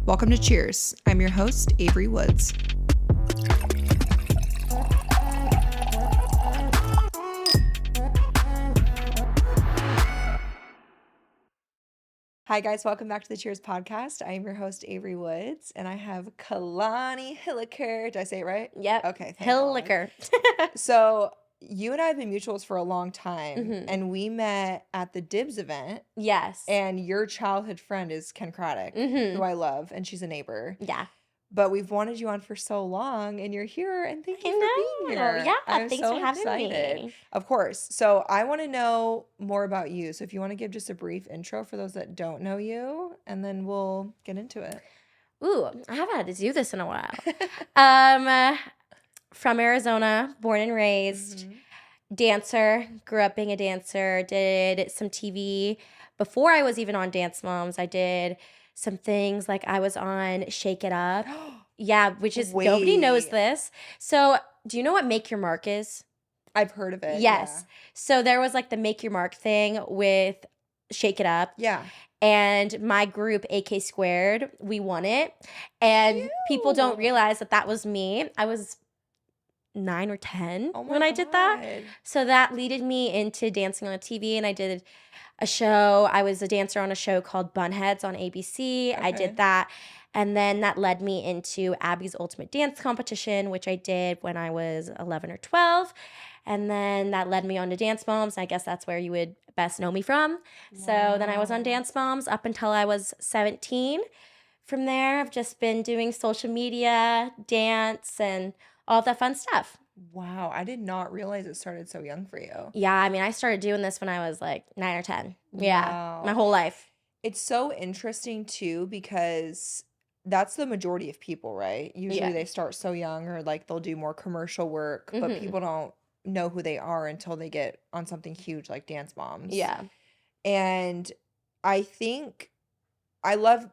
Welcome to Cheers. I'm your host, Avery Woods. Hi guys, welcome back to the Cheers podcast. I am your host, Avery Woods, and I have Kalani Hilliker. Did I say it right? Yep. Okay, thank God. Hilliker. So you and I have been mutuals for a long time, and we met at the Dibs event. Yes. And your childhood friend is Ken Craddock, who I love, and she's a neighbor. Yeah. But we've wanted you on for so long, and you're here, and thank you for being here. Yeah, I'm thanks so for having excited. me. Of course. So I want to know more about you. So if you want to give just a brief intro for those that don't know you, and then we'll get into it. Ooh, I haven't had to do this in a while. From Arizona, born and raised, dancer, grew up being a dancer, did some TV. Before I was even on Dance Moms, I did some things like I was on Shake It Up. Yeah, which is, nobody knows this. So do you know what Make Your Mark is? I've heard of it. Yes. So there was like the Make Your Mark thing with Shake It Up. Yeah. And my group, AK Squared, we won it. And people don't realize that that was me. I was 9 or 10 when I did that. So that leaded me into dancing on TV, and I did a show. I was a dancer on a show called Bunheads on ABC. I did that. And then that led me into Abby's Ultimate Dance Competition, which I did when I was 11 or 12. And then that led me on to Dance Moms. I guess that's where you would best know me from. Wow. So then I was on Dance Moms up until I was 17. From there, I've just been doing social media, dance, and all that fun stuff. Wow, I did not realize it started so young for you. Yeah, I mean, I started doing this when I was like 9 or 10. Yeah, my whole life. It's so interesting too, because that's the majority of people, right? Usually they start so young, or like they'll do more commercial work, but people don't know who they are until they get on something huge like Dance Moms. Yeah. And I think I love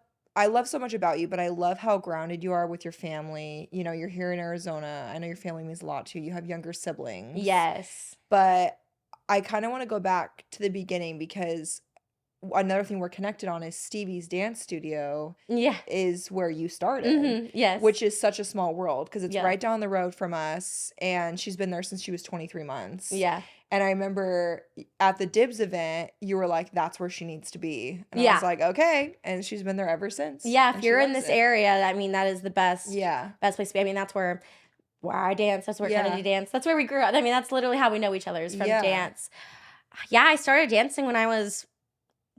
so much about you, but I love how grounded you are with your family. You know, you're here in Arizona. I know your family means a lot to you. You have younger siblings. Yes. But I kind of want to go back to the beginning, because another thing we're connected on is Stevie's dance studio. Yeah. Is where you started. Yes. Which is such a small world, because it's right down the road from us, and she's been there since she was 23 months. Yeah. And I remember at the Dibs event, you were like, that's where she needs to be. And I was like, okay. And she's been there ever since. Yeah, if you're in this area, I mean, that is the best place to be. I mean, that's where I dance. That's where Kennedy danced. That's where we grew up. I mean, that's literally how we know each other, is from dance. Yeah, I started dancing when I was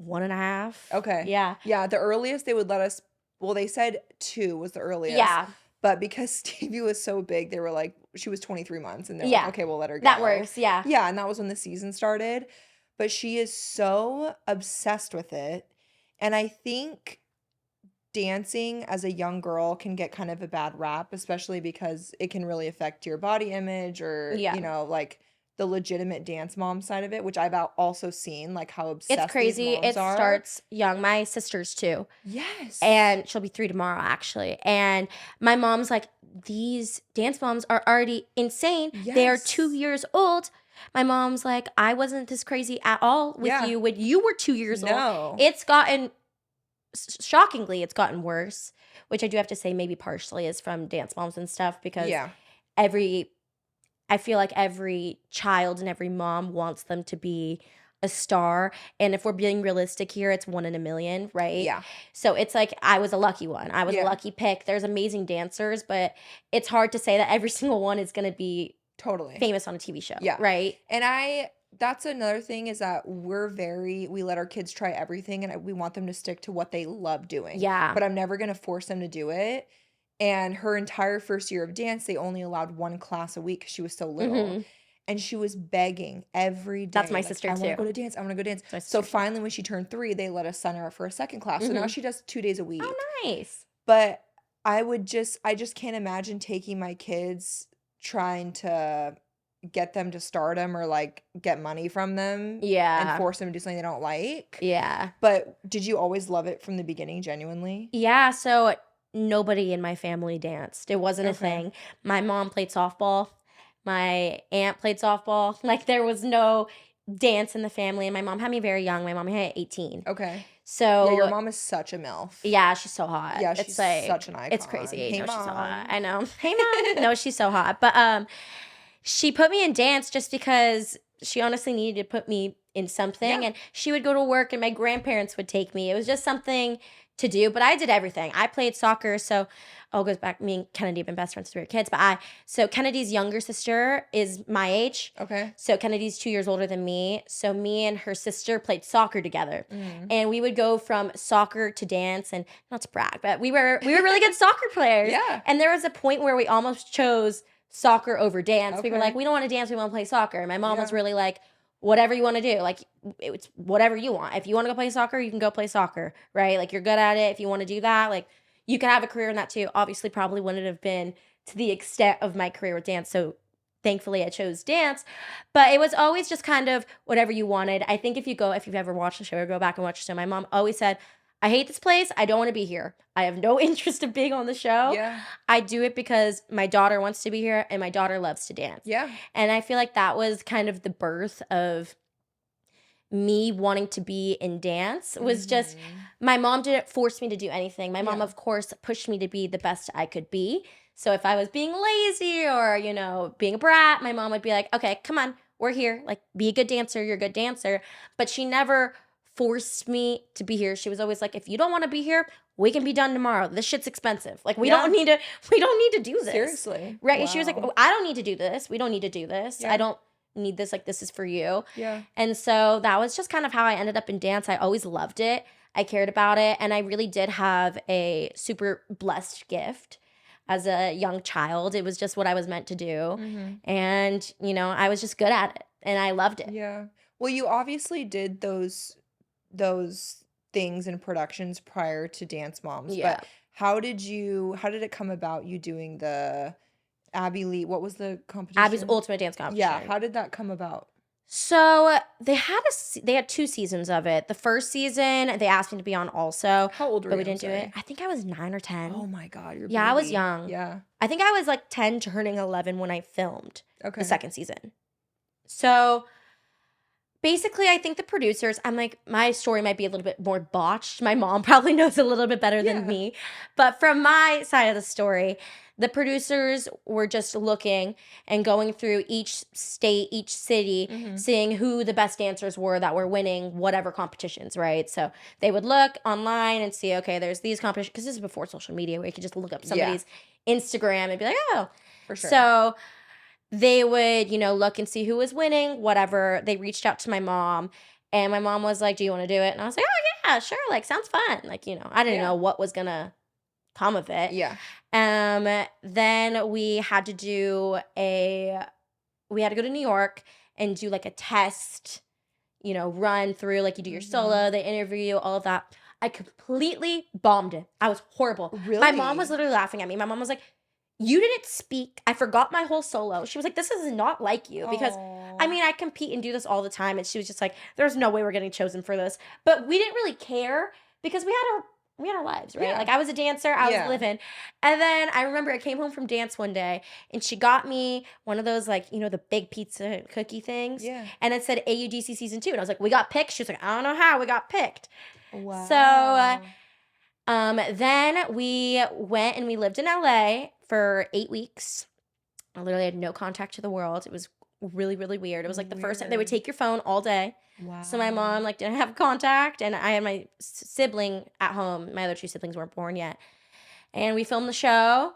1.5. Okay. Yeah. Yeah, the earliest they would let us, well, they said 2 was the earliest. Yeah. But because Stevie was so big, they were like, she was 23 months. And they're like, okay, we'll let her go. That works, yeah. Yeah, and that was when the season started. But she is so obsessed with it. And I think dancing as a young girl can get kind of a bad rap, especially because it can really affect your body image, or, you know, like the legitimate dance mom side of it, which I've also seen, like how obsessed it's crazy. These moms are. Starts young. My sister's 2. Yes. And she'll be 3 tomorrow, actually. And my mom's like, these dance moms are already insane. Yes. They are 2 years old. My mom's like, I wasn't this crazy at all with you when you were 2 years old. It's gotten, shockingly, it's gotten worse, which I do have to say maybe partially is from Dance Moms and stuff, because I feel like every child and every mom wants them to be a star. And if we're being realistic here, it's 1 in a million, right? Yeah. So it's like, I was a lucky one. I was a lucky pick. There's amazing dancers, but it's hard to say that every single one is going to be famous on a TV show. Yeah. Right? And that's another thing, is that we let our kids try everything, and we want them to stick to what they love doing. Yeah. But I'm never going to force them to do it. And her entire first year of dance, they only allowed 1 class a week because she was so little. And she was begging every day. That's my sister, too. I want to go to dance. I want to go dance. So finally, when she turned 3, they let us sign her up for a second class. So now she does 2 days a week. Oh, nice. But I just can't imagine taking my kids, trying to get them to stardom, or like get money from them. Yeah. And force them to do something they don't like. Yeah. But did you always love it from the beginning, genuinely? Yeah. So nobody in my family danced. It wasn't a thing. My mom played softball. My aunt played softball. Like, there was no dance in the family. And my mom had me very young. My mom had 18. Okay. Yeah, your So mom is such a MILF. yeah, she's so hot. Yeah, It's she's such like an it's icon. crazy. Hey, No, she's so hot. mom. I know. Hey, mom. No, she's so hot. But she put me in dance just because she honestly needed to put me in something, Yeah. and she would go to work and my grandparents would take me. It was just something to do, but I did everything. I played soccer, so it goes back. Me and Kennedy have been best friends since we were kids. But so Kennedy's younger sister is my age. Okay. So Kennedy's 2 years older than me. So me and her sister played soccer together, Mm. and we would go from soccer to dance. And not to brag, but we were really good soccer players. Yeah. And there was a point where we almost chose soccer over dance. We were Okay. like, we don't want to dance, we want to play soccer. And my mom was Yeah. really like, whatever you want to do, like it's whatever you want. If you want to go play soccer, you can go play soccer, right? Like you're good at it. If you want to do that, like you could have a career in that too. Obviously, probably wouldn't have been to the extent of my career with dance. So thankfully I chose dance, but it was always just kind of whatever you wanted. I think if you've ever watched the show or go back and watch the show, my mom always said, I hate this place. I don't want to be here. I have no interest in being on the show. Yeah. I do it because my daughter wants to be here and my daughter loves to dance. Yeah. And I feel like that was kind of the birth of me wanting to be in dance. Was just my mom didn't force me to do anything. My mom, Yeah. of course, pushed me to be the best I could be. So if I was being lazy or, being a brat, my mom would be like, okay, come on, we're here. Like, be a good dancer. You're a good dancer. But she never forced me to be here. She was always like, if you don't want to be here, we can be done tomorrow. This shit's expensive. Like, we don't need to do this. Seriously. Right. And she was like, Wow. oh, I don't need to do this. We don't need to do this. Yeah. I don't need this. Like, this is for you. Yeah. And so that was just kind of how I ended up in dance. I always loved it. I cared about it. And I really did have a super blessed gift as a young child. It was just what I was meant to do. And, I was just good at it and I loved it. Yeah. Well, you obviously did those things in productions prior to Dance Moms, Yeah. but how did it come about you doing the Abby Lee, what was the competition? Abby's Ultimate Dance Competition. Yeah, how did that come about? So they had 2 seasons of it. The first season, they asked me to be on also, How old were but you? we I'm didn't do it. sorry. I think I was 9 or 10. Oh my God, you're Yeah, I was baby. young. Yeah. I think I was like 10 turning 11 when I filmed Okay. the second season. So basically, I think the producers, I'm like, my story might be a little bit more botched. My mom probably knows a little bit better Yeah. than me. But from my side of the story, the producers were just looking and going through each state, each city, seeing who the best dancers were that were winning whatever competitions, right? So they would look online and see, okay, there's these competitions, because this is before social media where you could just look up somebody's Instagram and be like, oh. For sure. So they would, look and see who was winning, whatever. They reached out to my mom, and my mom was like, do you want to do it? And I was like, oh, yeah, sure. Like, sounds fun. Like, I didn't know what was going to come of it. Yeah. Then we had to go to New York and do like a test, run through, like you do your solo, they interview you, all of that. I completely bombed it. I was horrible. Really? My mom was literally laughing at me. My mom was like, you didn't speak. I forgot my whole solo. She was like, this is not like you, because I compete and do this all the time. And she was just like, there's no way we're getting chosen for this. But we didn't really care because we had our lives, right? Yeah. Like, I was a dancer, I was living. And then I remember I came home from dance one day and she got me one of those, like, the big pizza cookie things. Yeah. And it said AUDC season 2. And I was like, we got picked. She was like, I don't know how we got picked. Wow. So then we went and we lived in LA for 8 weeks. I literally had no contact to the world. It was really, really weird. It was like the first time they would take your phone all day. Wow. So my mom didn't have contact, and I had my sibling at home. My other 2 siblings weren't born yet. And we filmed the show,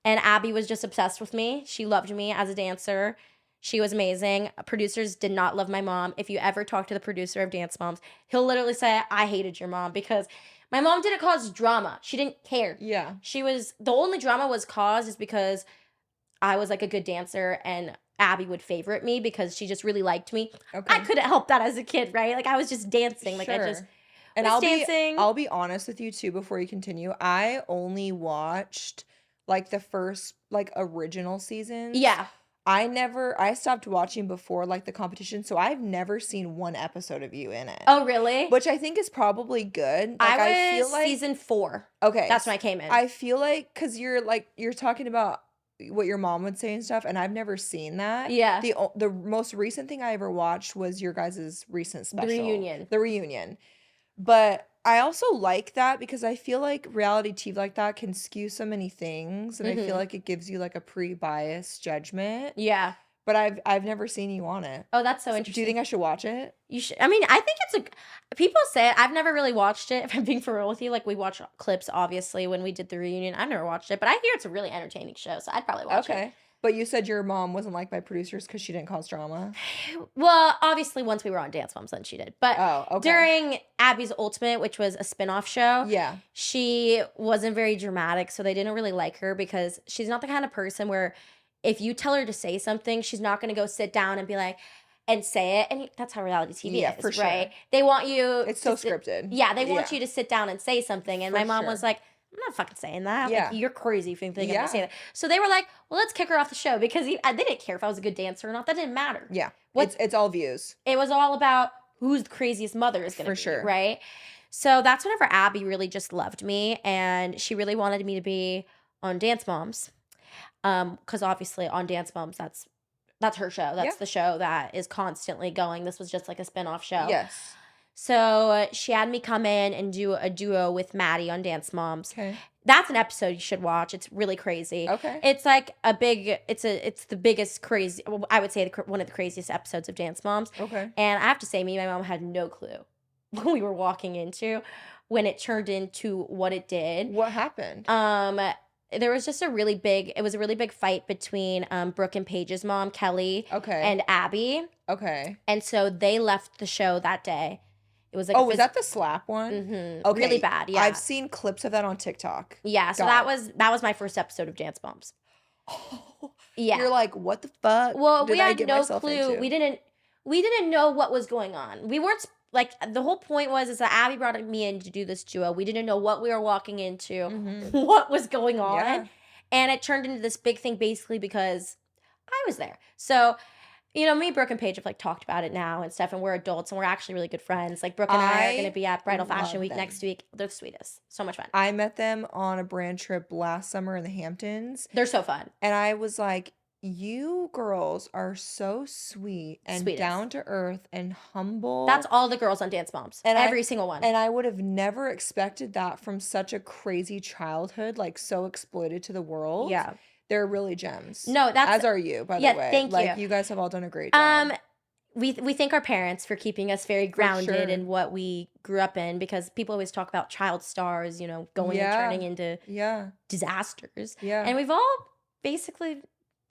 and Abby was just obsessed with me. She loved me as a dancer. She was amazing. Producers did not love my mom. If you ever talk to the producer of Dance Moms, he'll literally say, I hated your mom, because my mom didn't cause drama. She didn't care. Yeah. The only drama was caused is because I was like a good dancer and Abby would favorite me because she just really liked me. Okay. I couldn't help that as a kid, right? Like, I was just dancing. Like, I just was dancing. I'll be honest with you too before you continue. I only watched like the first like original seasons. Yeah. I stopped watching before like the competition, so I've never seen one episode of you in it. Oh, really? Which I think is probably good. Like, I was feel like season 4. okay. That's when I came in. I feel like because you're talking about what your mom would say and stuff, and I've never seen that. Yeah. The most recent thing I ever watched was your guys' recent special. The reunion. The reunion. But I also like that because I feel like reality TV like that can skew so many things, and I feel Mhm. like it gives you like a pre-biased judgment. Yeah. But I've never seen you on it. Oh, that's so Do you interesting. think I should watch it? You should. I mean, I think it's a. People say it. I've never really watched it. If I'm being for real with you, like we watch clips, obviously, when we did the reunion. I've never watched it, but I hear it's a really entertaining show, so I'd probably watch it. Okay. But you said your mom wasn't liked by producers because she didn't cause drama. Well, obviously, once we were on Dance Moms, then she did. But Oh, okay. during Abby's Ultimate, which was a spin-off show, Yeah. she wasn't very dramatic, so they didn't really like her because she's not the kind of person where if you tell her to say something, she's not going to go sit down and be like, and say it. And that's how reality TV Yeah, for is, right? sure. They want you It's to so sit, scripted. yeah, they want Yeah, you to sit down and say something. And for my mom was sure. like, I'm not fucking saying that. Like, Yeah. you're crazy if you think I'm gonna say Yeah. that. So they were like, well, let's kick her off the show because they didn't care if I was a good dancer or not. That didn't matter. Yeah. What It's all views. it was all about who's the craziest mother is gonna For be, sure. right? So that's whenever Abby really just loved me and she really wanted me to be on Dance Moms. Because obviously on Dance Moms, that's her show. Yeah. That's the show that is constantly going. This was just like a spin-off show. Yes. So she had me come in and do a duo with Maddie on Dance Moms. Okay. That's an episode you should watch. It's really crazy. Okay. It's like it's the biggest crazy. Well, I would say one of the craziest episodes of Dance Moms. Okay. And I have to say, me and my mom had no clue what we were walking into when it turned into what it did. What happened? There was just it was a really big fight between Brooke and Paige's mom, Kelly, Okay. and Abby. Okay. And so they left the show that day. It was like Oh, was that the slap one? Mm-hmm. Okay. Really bad, yeah. I've seen clips of that on TikTok. Yeah, so Got that was my first episode of Dance Moms. Oh, Yeah. you're like, what the fuck? Well, did we I had get no myself clue. into? We didn't know what was going on. We weren't like the whole point was is that Abby brought me in to do this duo. We didn't know what we were walking into, what was going on. Yeah. And it turned into this big thing basically because I was there. So, me, Brooke, and Paige have like talked about it now and stuff, and we're adults and we're actually really good friends. Like Brooke and I are going to be at Bridal Fashion love Week them. next week. They're the sweetest. So much fun. I met them on a brand trip last summer in the Hamptons, They're so fun. and I was like, you girls are so sweet and Sweetest. down to earth and humble. That's all the girls on Dance Moms. And Every single one. And I would have never expected that from such a crazy childhood, like so exploited to the world. Yeah. They're really gems. No, that's as are you, by the yeah, way. thank Like you. you guys have all done a great job. We thank our parents for keeping us very grounded sure. in what we grew up in because people always talk about child stars, going and turning into Yeah. disasters. Yeah. And we've all basically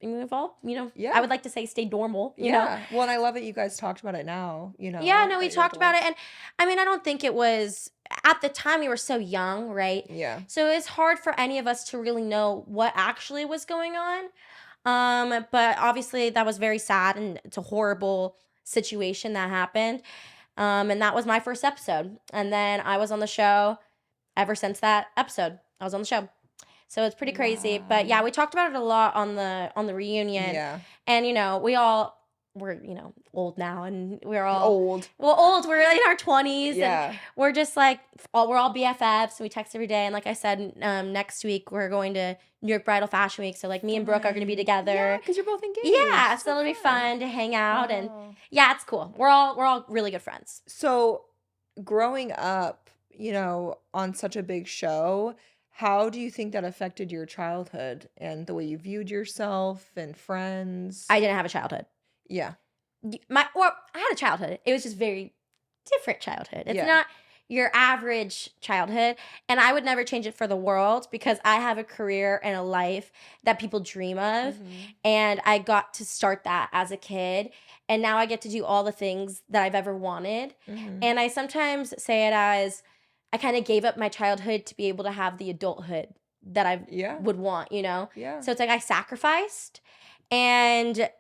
Yeah. I would like to say stay normal, you Yeah. know. Well, and I love that you guys talked about it now, Yeah, no, we that you're talked about it adults. and I mean, I don't think it was at the time we were so young, right? Yeah. So it's hard for any of us to really know what actually was going on. But obviously that was very sad and it's a horrible situation that happened. And that was my first episode. And then I was on the show ever since that episode. I was on the show. So it's pretty crazy. But yeah, Wow. we talked about it a lot on the reunion. Yeah. And we're old now and we're all Old. old. We're in our 20s and Yeah. we're just like we're all BFFs and we text every day. And like I said, next week we're going to New York Bridal Fashion Week. So like me and Brooke are gonna be Fun. together. Yeah, because you're both engaged. Yeah, so So it'll be fun to hang out and Wow. yeah, it's cool. We're all really good friends. So, growing up, on such a big show, how do you think that affected your childhood and the way you viewed yourself and friends? I didn't have a childhood. Yeah. I had a childhood. It was just very different childhood. It's Yeah. not your average childhood, and I would never change it for the world because I have a career and a life that people dream of, Mhm. and I got to start that as a kid, and now I get to do all the things that I've ever wanted. Mhm. And I sometimes say it as I kind of gave up my childhood to be able to have the adulthood that I Yeah. would want, Yeah. So it's like I sacrificed, and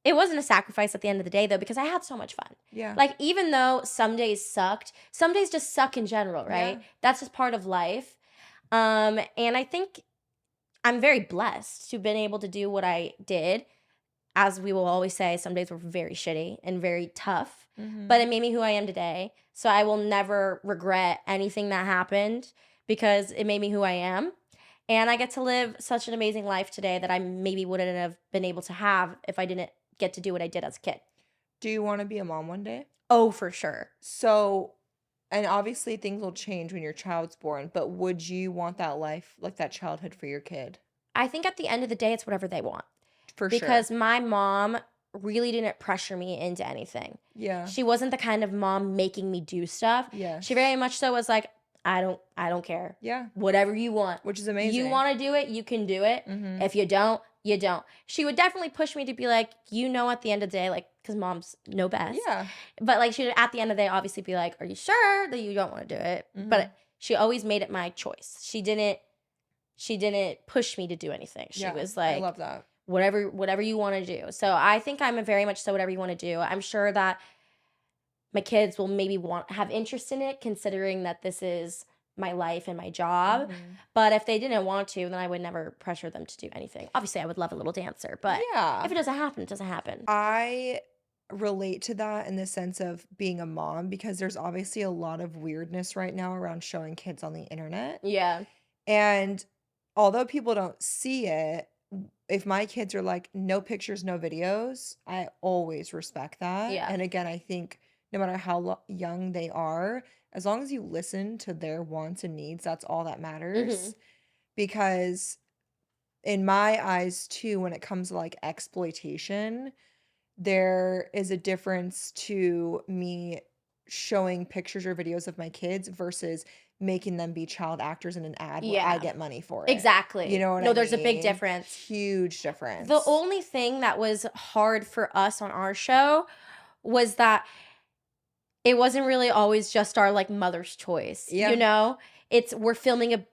it wasn't a sacrifice at the end of the day though because I had so much fun. Yeah. Like even though some days sucked, some days just suck in general, right? Yeah. That's just part of life. And I think I'm very blessed to have been able to do what I did. As we will always say, some days were very shitty and very tough, Mhm. but it made me who I am today. So I will never regret anything that happened because it made me who I am. And I get to live such an amazing life today that I maybe wouldn't have been able to have if I didn't get to do what I did as a kid. Do you want to be a mom one day? Oh, for sure. So, And obviously things will change when your child's born, but would you want that life, like that childhood for your kid? I think at the end of the day, it's whatever they want. For sure. Because my mom really didn't pressure me into anything. Yeah. She wasn't the kind of mom making me do stuff. Yes. She very much so was like, I don't care. Yeah. Whatever you want. Which is amazing. You want to do it, you can do it. Mhm. If you don't, you don't. She would definitely push me to be like, at the end of the day, like, because moms know best. Yeah. But like, she would at the end of the day obviously be like, are you sure that you don't want to do it? Mhm. But she always made it my choice. She didn't push me to do anything. She was I like, love that. whatever you want to do. So I think I'm a very much so whatever you want to do. I'm sure that my kids will maybe have interest in it, considering that this is my life and my job. Mhm. But if they didn't want to, then I would never pressure them to do anything. Obviously, I would love a little dancer, but Yeah. if it doesn't happen, it doesn't happen. I relate to that in the sense of being a mom because there's obviously a lot of weirdness right now around showing kids on the internet. Yeah. And although people don't see it, if my kids are like, no pictures, no videos, I always respect that. Yeah. And again, I think no matter how young they are, as long as you listen to their wants and needs, that's all that matters. Because in my eyes, too, when it comes to like exploitation, there is a difference to me showing pictures or videos of my kids versus making them be child actors in an ad where I Yeah. get money for it. Exactly. You know what I No, mean? there's a big difference. Huge difference. The only thing that was hard for us on our show was that it wasn't really always just our like mother's choice. Yeah. You know? We're filming a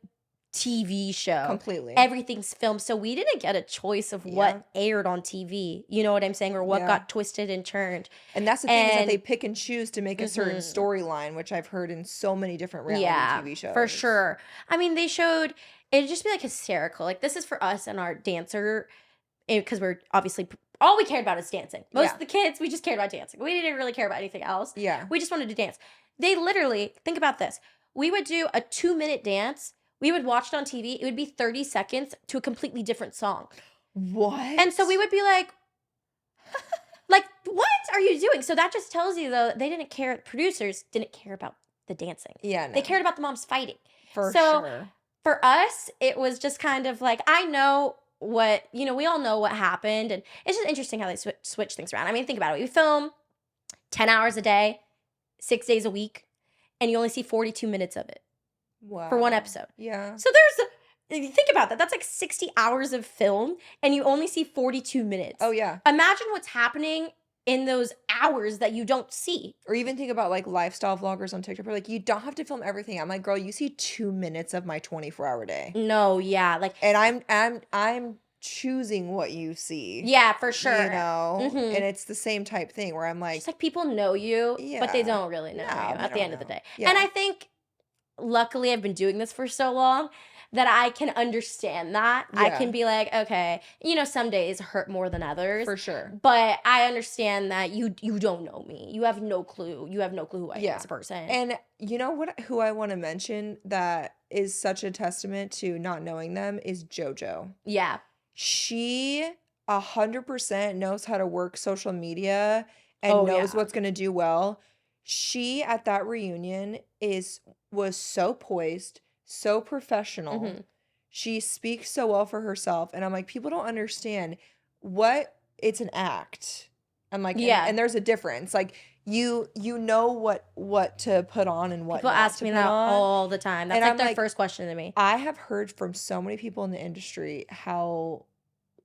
TV show. Completely. Everything's filmed. So we didn't get a choice of what aired on TV. You know what I'm saying? Or what got twisted and turned. And that's the thing is that they pick and choose to make a certain Mhm. storyline, which I've heard in so many different reality TV shows. For sure. I mean, they showed it'd just be like hysterical. Like this is for us and our dancer because we're obviously all we cared about is dancing. Most of the kids, we just cared about dancing. We didn't really care about anything else. Yeah. We just wanted to dance. They literally, think about this. We would do a 2-minute dance. We would watch it on TV. It would be 30 seconds to a completely different song. What? And so we would be like, what are you doing? So that just tells you, though, they didn't care. Producers didn't care about the dancing. Yeah, no. They cared about the moms fighting. For sure. For us, it was just kind of like, I know what, we all know what happened. And it's just interesting how they switch things around. I mean, think about it. We film 10 hours a day, 6 days a week, and you only see 42 minutes of it. Wow. For one episode. Yeah. So think about that. That's like 60 hours of film and you only see 42 minutes. Oh, yeah. Imagine what's happening in those hours that you don't see. Or even think about like lifestyle vloggers on TikTok. Like, you don't have to film everything. I'm like, girl, you see 2 minutes of my 24-hour day. No, yeah. Like, and I'm choosing what you see. Yeah, for sure. You know? Mhm. And it's the same type thing where I'm like, it's like people know you, but they don't really know you at the end of the day. Yeah. And I think luckily I've been doing this for so long that I can understand that. I can be like, okay, some days hurt more than others. For sure. But I understand that you don't know me. You have no clue. You have no clue who I am as a person. And you know who I want to mention that is such a testament to not knowing them is JoJo. Yeah. She 100% knows how to work social media and knows what's going to do well. She at that reunion was so poised, so professional. Mm-hmm. She speaks so well for herself, and I'm like, people don't understand it's an act. I'm like, and there's a difference. Like you know what to put on and what people not ask to me put that on. all the time. That's And like I'm their like, first question to me. I have heard from so many people in the industry how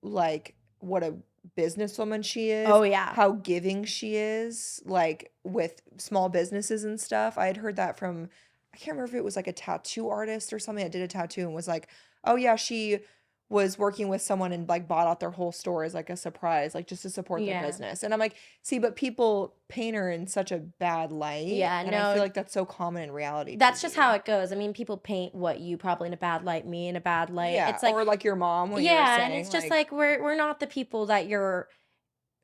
like what a businesswoman she is. Oh yeah. How giving she is, like with small businesses and stuff. I had heard that from, I can't remember if it was like a tattoo artist or something that did a tattoo and was like, oh yeah, she was working with someone and like bought out their whole store as like a surprise, like just to support their business. And I'm like, see, but people paint her in such a bad light. Yeah, and I feel like that's so common in reality. That's just how it goes. I mean, people paint what you probably in a bad light, me in a bad light. Yeah, it's like, or like your mom. When you were saying, and it's just like we're not the people that you're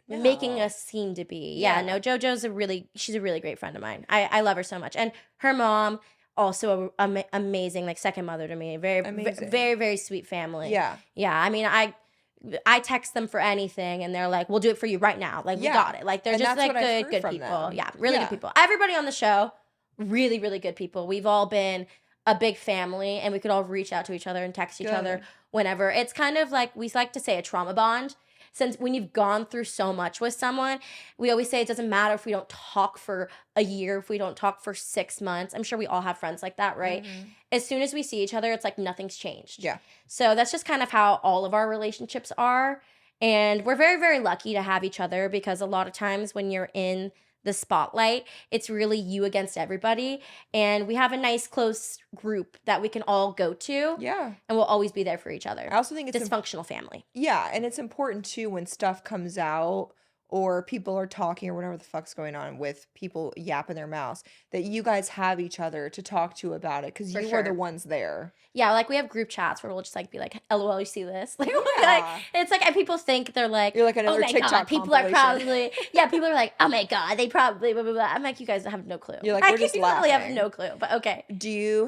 making us seem to be. Yeah, no, JoJo's she's a really great friend of mine. I love her so much, and her mom also amazing, like second mother to me. Very, very, very sweet family. Yeah. I mean, I text them for anything, and they're like, "We'll do it for you right now." Like we got it. Like they're just like good people. Yeah, really good people. Everybody on the show really, really good people. We've all been a big family, and we could all reach out to each other and text each other Good. whenever. It's kind of like, we like to say, a trauma bond. Since when you've gone through so much with someone, we always say it doesn't matter if we don't talk for a year, if we don't talk for 6 months. I'm sure we all have friends like that, right? Mhm. As soon as we see each other, it's like nothing's changed. Yeah. So that's just kind of how all of our relationships are. And we're very, very lucky to have each other, because a lot of times when you're in the spotlight, it's really you against everybody. And we have a nice, close group that we can all go to, Yeah. and we'll always be there for each other. I also think it's Dysfunctional family. yeah, and it's important too when stuff comes out or people are talking or whatever the fuck's going on with people yapping their mouths, that you guys have each other to talk to about it because For you were the sure. ones there. Yeah, like we have group chats where we'll just like be like, "LOL, you see this?" Like, Yeah. it's like, and people think they're like, You're like "Oh another my god, TikTok people are compilation. probably yeah." People are like, "Oh my god, they probably blah blah blah." I'm like, you guys have no clue. You're like, I we're just literally have laughing. no clue, but okay. Do you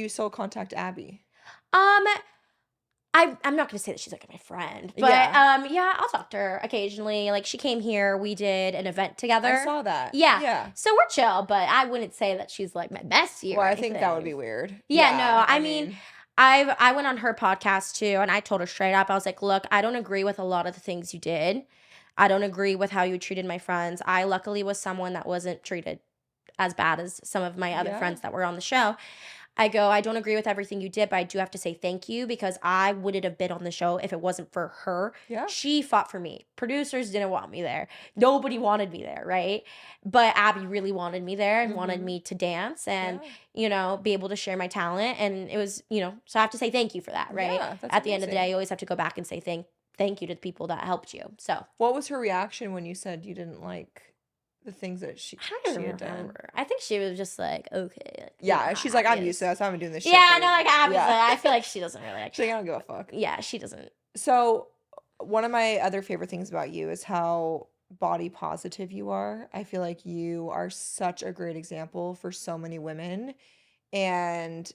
still contact Abby? Um, I'm not gonna say that she's like my friend, but Yeah. yeah, I'll talk to her occasionally. Like, she came here, we did an event I together. saw that. Yeah, Yeah. so we're chill, but I wouldn't say that she's like my bestie or Well, I think that would be anything. weird. Yeah, no, Yeah, I I mean, mean, I went on her podcast too, and I told her straight up, I was like, look, I don't agree with a lot of the things you did. I don't agree with how you treated my friends. I luckily was someone that wasn't treated as bad as some of my other yeah. friends that were on the show. I go, I don't agree with everything you did, but I do have to say thank you, because I wouldn't have been on the show if it wasn't for her. Yeah. She fought for me. Producers didn't want me there. Nobody wanted me there, right? But Abby really wanted me there and wanted Mhm. me to dance and, Yeah. be able to share my talent. And it was, so I have to say thank you for that, right? Yeah, that's At the end of the day, amazing. you always have to go back and say thank you to the people that helped you. So What was her reaction when you said you didn't like the things that I she don't had done? remember. I think she was just like, okay, like, Yeah, she's like, "I'm used to obvious. this. I've been doing this Yeah, shit I for" know, like, obviously. yeah. I feel like she doesn't really like, She's like, "I don't give a fuck." yeah, she doesn't. So, one of my other favorite things about you is how body positive you are. I feel like you are such a great example for so many women, and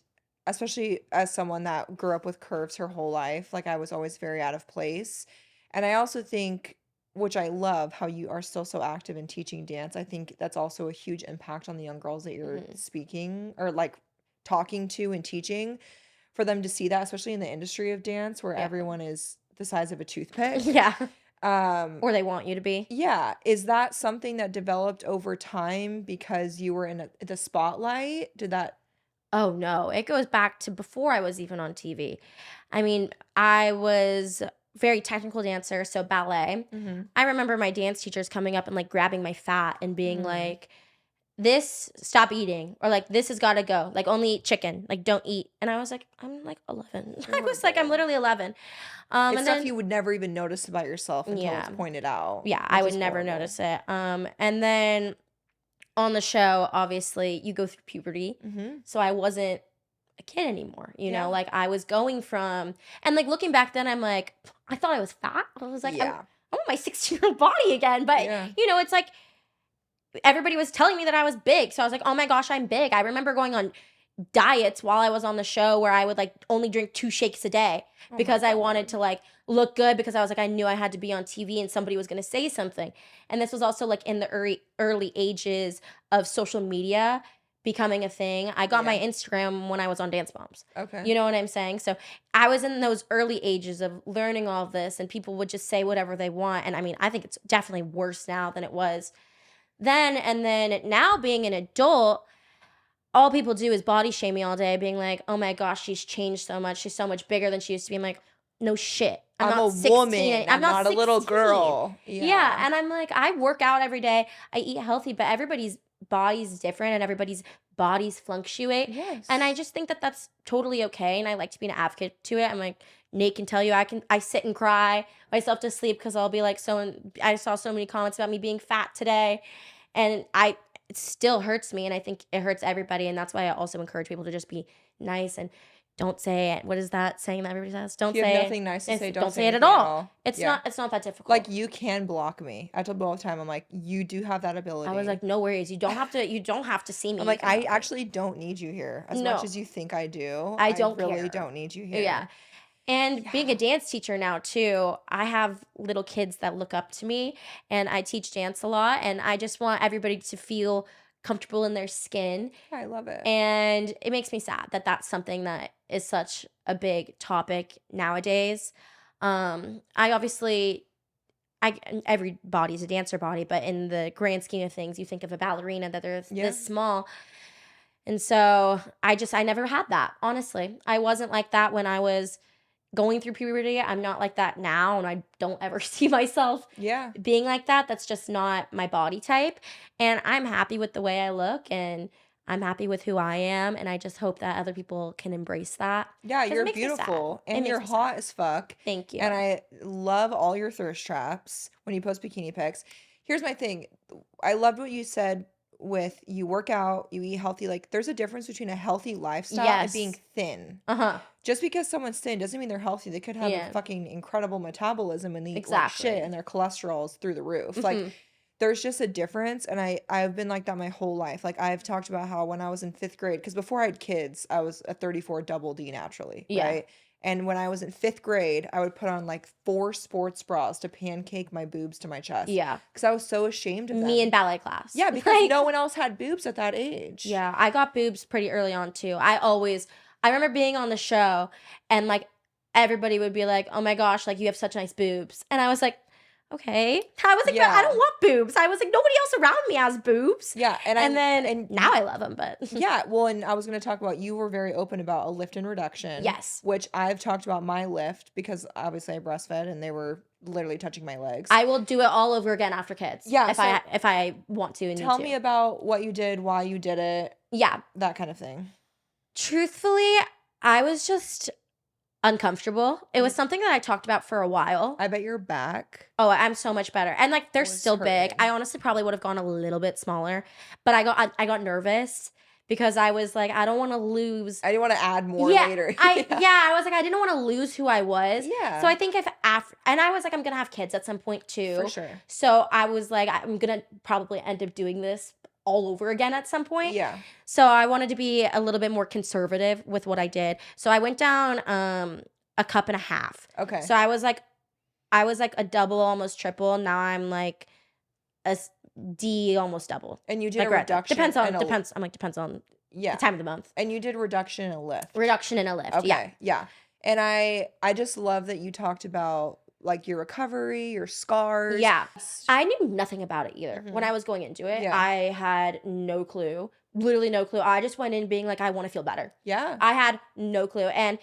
especially as someone that grew up with curves her whole life, like, I was always very out of place, and I also think, which I love, how you are still so active in teaching dance. I think that's also a huge impact on the young girls that you're Mhm. speaking or, like, talking to and teaching, for them to see that, especially in the industry of dance where Yeah. everyone is the size of a toothpick. Yeah. Um, Or they want you to be. yeah, is that something that developed over time because you were in the spotlight? Did that Oh, no, it goes back to before I was even on TV. I mean, I was very technical dancer, so ballet. Mhm. I remember my dance teachers coming up and, like, grabbing my fat and being Mm. like, "This, stop eating," or like, "This has gotta go, like, only eat chicken, like, don't eat." And I was like, "I'm, like, 11." I was like, "I'm Horrible. literally 11." It's And stuff then you would never even notice about yourself until it's yeah. pointed out, Yeah, I which would is never horrible. notice it. And then on the show, obviously, you go through puberty. Mhm. So I wasn't a kid anymore, Yeah. like I was going from, and like looking back then, I'm like, I thought I was fat. I was like, Yeah. I want my 16-year-old body again. But, Yeah. it's like everybody was telling me that I was big. So I was like, oh my gosh, I'm big. I remember going on diets while I was on the show where I would like only drink 2 shakes a day Oh my because I wanted to god. like look good, because I was like, I knew I had to be on TV and somebody was going to say something. And this was also like in the early ages of social media becoming a thing. I got my Yeah. Instagram when I was on Dance Moms. Okay. You know what I'm saying? So I was in those early ages of learning all of this, and people would just say whatever they want. And I mean, I think it's definitely worse now than it was then. And then now being an adult, all people do is body shame me all day, being like, "Oh my gosh, she's changed so much. She's so much bigger than she used to be." I'm like, "No shit. I'm I'm a not 16. woman. I'm I'm not not a little 16." girl. Yeah, Yeah. and I'm like, I work out every day. I eat healthy, but everybody's body's different and everybody's bodies fluctuate. And I Yes. just think that that's totally okay, and I like to be an advocate to it. I'm like, Nate can tell you, I sit and cry myself to sleep because I'll be like, I saw so many comments about me being fat today, and it still hurts me, and I think it hurts everybody, and that's why I also encourage people to just be nice and don't say it. What is that saying that everybody says? If Don't you have say it. nothing nice to say, don't Don't say say it at anything at all. all. It's Yeah. not it's not that Like, difficult. you can block me. I tell people all the time, I'm like, "You do have that I was ability." like, no worries. You don't have to see me. I'm You like, can "I block me. actually don't need you here. As much No, as you think I do, I I don't really care. don't need you Yeah. here." And being a Yeah. dance teacher now too, I have little kids that look up to me, and I teach dance a lot, and I just want everybody to feel comfortable in their skin. I love it. And it makes me sad that that's something that is such a big topic nowadays. I obviously, every body's a dancer body, but in the grand scheme of things, you think of a ballerina that they're this small. And so I never had that, honestly. I wasn't like that when I was going through puberty. I'm not like that now, and I don't ever see myself being like that. That's just not my body type. And I'm happy with the way I look, and I'm happy with who I am, and I just hope that other people can embrace that. Yeah, you're beautiful, and you're hot as fuck. Thank you. And I love all your thirst traps when you post bikini pics. Here's my thing. I loved what you said with you work out, you eat healthy. Like, there's a difference between a healthy lifestyle and being thin. Just because someone's thin doesn't mean they're healthy. They could have a fucking incredible metabolism and eat like shit, and their cholesterol is through the roof. Like, there's just a difference, and I've been like that my whole life. Like, I've talked about how when I was in 5th grade, because before I had kids, I was a 34 double D naturally, right? And when I was in 5th grade, I would put on like 4 sports bras to pancake my boobs to my chest. Yeah. Because I was so ashamed of them. Me in ballet class. Yeah, because no one else had boobs at that age. Yeah, I got boobs pretty early on too. I remember being on the show and like everybody would be like, "Oh my gosh, like you have such nice boobs." And I was like, okay. I was like, but I don't want boobs. I was like, nobody else around me has boobs. Yeah. And now I love them, but. Yeah. Well, and I was going to talk about, you were very open about a lift and reduction. Yes. Which I've talked about my lift because obviously I breastfed and they were literally touching my legs. I will do it all over again after kids. Yeah. If I want to and tell me about what you did, why you did it. Yeah. That kind of thing. Truthfully, I was just uncomfortable. It was something that I talked about for a while. I bet you're back. Oh, I'm so much better. And like they're still big. I honestly probably would have gone a little bit smaller, but I got nervous because I was like, I don't want to lose. I didn't want to add more later. I was like, I didn't want to lose who I was. Yeah. So I think and I was like, I'm gonna have kids at some point too. For sure. So I was like, I'm gonna probably end up doing this all over again at some point. Yeah. So I wanted to be a little bit more conservative with what I did. So I went down a cup and a half. Okay. So I was like a double, almost triple. Now I'm like a D, almost double. And you did like a reduction. Depends on the time of the month. And you did reduction and a lift. Reduction and a lift. Okay. Yeah. And I just love that you talked about like your recovery, your scars. Yeah. I knew nothing about it either. When I was going into it, I had no clue. Literally no clue. I just went in being like, I want to feel better. Yeah. I had no clue. And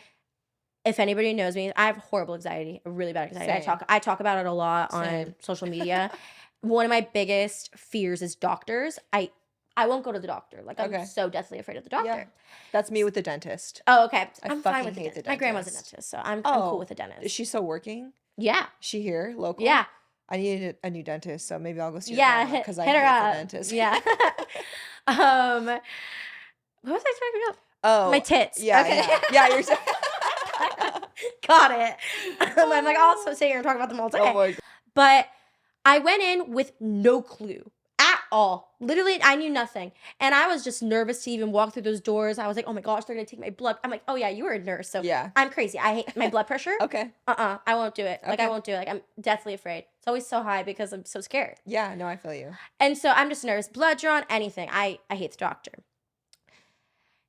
if anybody knows me, I have horrible anxiety, really bad anxiety. Same. I talk about it a lot on Same. social media. One of my biggest fears is doctors. I won't go to the doctor. Like, I'm so deathly afraid of the doctor. Yeah. That's me with the dentist. Oh, okay. I'm fine with the dentist. My grandma's a dentist, so I'm cool with the dentist. Is she still working? Yeah. Is she here, local? Yeah. I need a new dentist, so maybe I'll go see her. Yeah, because I hit her hate up. the dentist. Yeah. What was I talking about? Oh. My tits. Yeah, okay. yeah. You're Got it. I'm like, I'll sit here and talk about them all day. Oh my God. But I went in with no clue at all. Literally, I knew nothing. And I was just nervous to even walk through those doors. I was like, oh my gosh, they're going to take my blood. I'm like, oh yeah, you were a nurse. So yeah. I'm crazy. I hate my blood pressure. Okay. I won't do it. Like, I won't do it. Like, I'm deathly afraid. It's always so high because I'm so scared. Yeah, no, I feel you. And so I'm just nervous. Blood drawn, anything. I hate the doctor.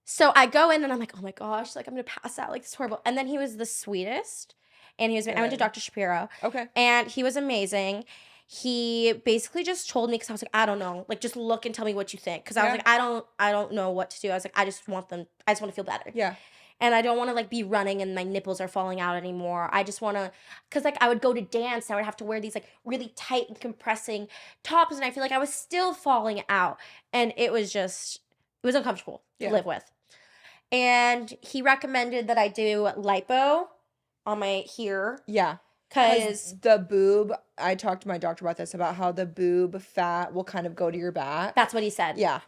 So I go in and I'm like, oh my gosh, like I'm going to pass out. Like, this is horrible. And then he was the sweetest. And I went to Dr. Shapiro. Okay. And he was amazing. He basically just told me, because I was like, I don't know. Like, just look and tell me what you think. Because I was like, I don't know what to do. I was like, I just want to feel better. Yeah. And I don't want to like be running and my nipples are falling out anymore. I just want to, because like I would go to dance and I would have to wear these like really tight and compressing tops. And I feel like I was still falling out. And it was uncomfortable to live with. And he recommended that I do lipo on my here. Yeah. Because the boob, I talked to my doctor about this, about how the boob fat will kind of go to your back. That's what he said. Yeah.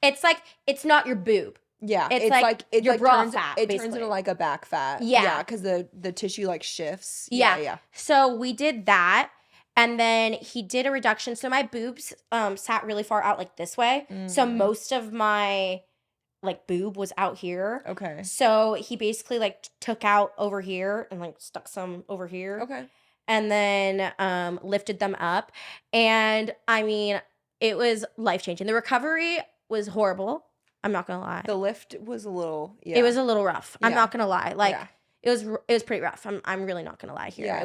It's like, it's not your boob. Yeah. It's like your bra fat, It basically. turns into like a back fat. Yeah. Yeah, because the tissue like shifts. Yeah. So we did that. And then he did a reduction. So my boobs sat really far out like this way. So most of my like boob was out here. Okay. So he basically like took out over here and like stuck some over here. Okay. And then lifted them up. And I mean, it was life-changing. The recovery was horrible. I'm not gonna lie. The lift was a little, It was a little rough. I'm not gonna lie. Like Yeah. it was pretty rough. I'm really not gonna lie here. Yeah,